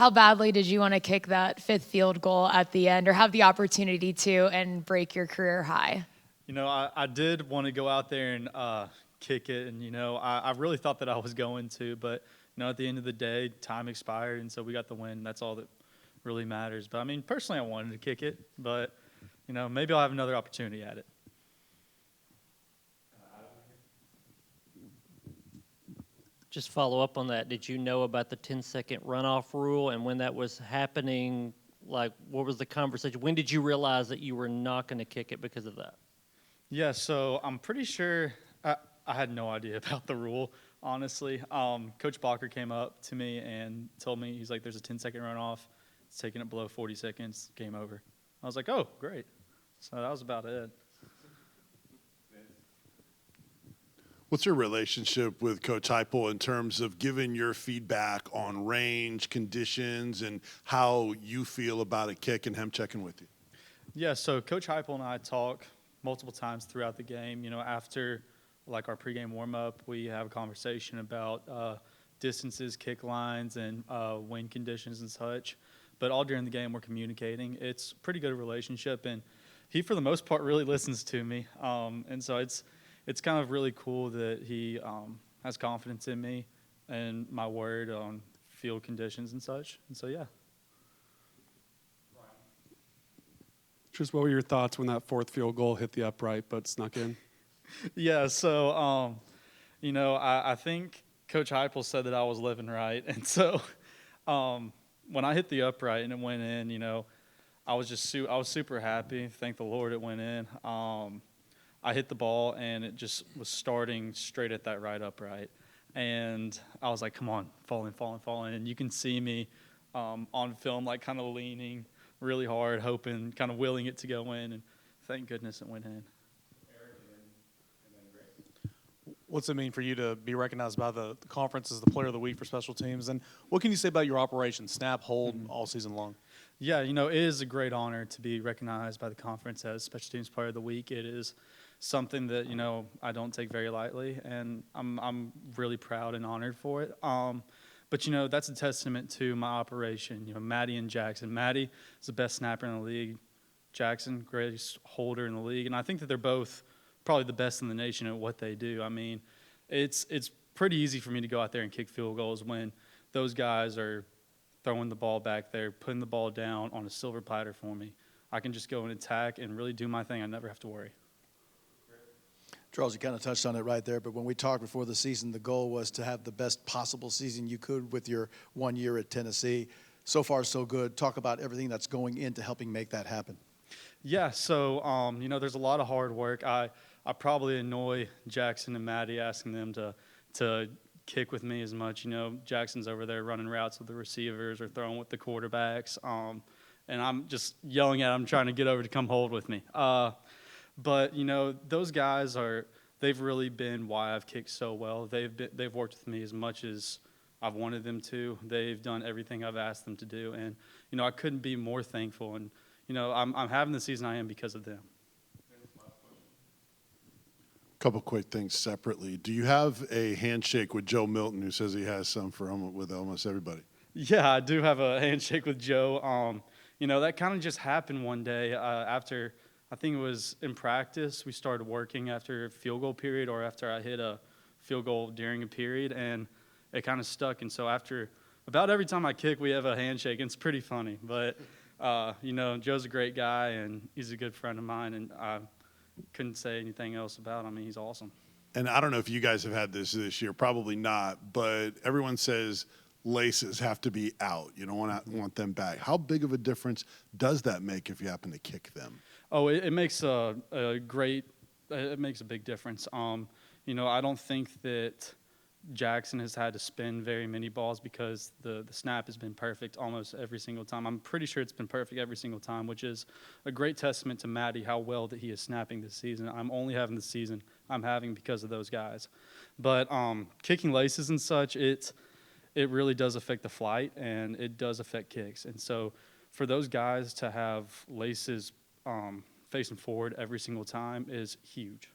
how badly did you want to kick that fifth field goal at the end, or have the opportunity to, and break your career high? I did want to go out there and kick it, and, I really thought that I was going to, but, at the end of the day, time expired, and so we got the win. That's all that really matters. But, personally, I wanted to kick it, but, maybe I'll have another opportunity at it. Just follow up on that. Did you know about the 10-second runoff rule, and when that was happening, what was the conversation? When did you realize that you were not going to kick it because of that? Yeah, so I'm pretty sure I had no idea about the rule, honestly. Coach Balker came up to me and told me, he's like, there's a 10-second runoff. It's taking it below 40 seconds, game over. I was like, oh, great. So that was about it. What's your relationship with Coach Heupel in terms of giving your feedback on range, conditions, and how you feel about a kick, and him checking with you? Yeah, so Coach Heupel and I talk multiple times throughout the game. After our pregame warm-up, we have a conversation about distances, kick lines, and wind conditions and such. But all during the game, we're communicating. It's a pretty good relationship, and he, for the most part, really listens to me. And so it's kind of really cool that he has confidence in me and my word on field conditions and such. And so, yeah. Just what were your thoughts when that fourth field goal hit the upright but snuck in? Yeah, so, I think Coach Heupel said that I was living right. And so when I hit the upright and it went in, I was super happy. Thank the Lord it went in. I hit the ball, and it just was starting straight at that right upright. And I was like, come on, falling. And you can see me on film, kind of leaning really hard, hoping, kind of willing it to go in. And thank goodness it went in. What's it mean for you to be recognized by the conference as the player of the week for special teams? And what can you say about your operation, snap, hold, all season long? Yeah, it is a great honor to be recognized by the conference as special teams player of the week. It is something that, I don't take very lightly, and I'm really proud and honored for it. But, that's a testament to my operation. Maddie and Jackson. Maddie is the best snapper in the league. Jackson, greatest holder in the league. And I think that they're both probably the best in the nation at what they do. It's pretty easy for me to go out there and kick field goals when those guys are throwing the ball back there, putting the ball down on a silver platter for me. I can just go and attack and really do my thing. I never have to worry. Charles, you kind of touched on it right there, but when we talked before the season, the goal was to have the best possible season you could with your 1 year at Tennessee. So far, so good. Talk about everything that's going into helping make that happen. Yeah, so, there's a lot of hard work. I probably annoy Jackson and Maddie asking them to kick with me as much. Jackson's over there running routes with the receivers or throwing with the quarterbacks, and I'm just yelling at him, trying to get over to come hold with me. But, those guys they've really been why I've kicked so well. They've worked with me as much as I've wanted them to. They've done everything I've asked them to do. And, I couldn't be more thankful. And, I'm having the season I am because of them. Couple quick things separately. Do you have a handshake with Joe Milton, who says he has some with almost everybody? Yeah, I do have a handshake with Joe. That kind of just happened one day after – I think it was in practice. We started working after a field goal period or after I hit a field goal during a period, and it kind of stuck. And so after about every time I kick, we have a handshake. It's pretty funny. But, Joe's a great guy, and he's a good friend of mine, and I couldn't say anything else about him. He's awesome. And I don't know if you guys have had this year. Probably not. But everyone says laces have to be out. You don't want them back. How big of a difference does that make if you happen to kick them? Oh, it makes it makes a big difference. I don't think that Jackson has had to spin very many balls because the snap has been perfect almost every single time. I'm pretty sure it's been perfect every single time, which is a great testament to Maddie, how well that he is snapping this season. I'm only having the season I'm having because of those guys. But kicking laces and such, it really does affect the flight, and it does affect kicks. And so for those guys to have laces facing forward every single time is huge.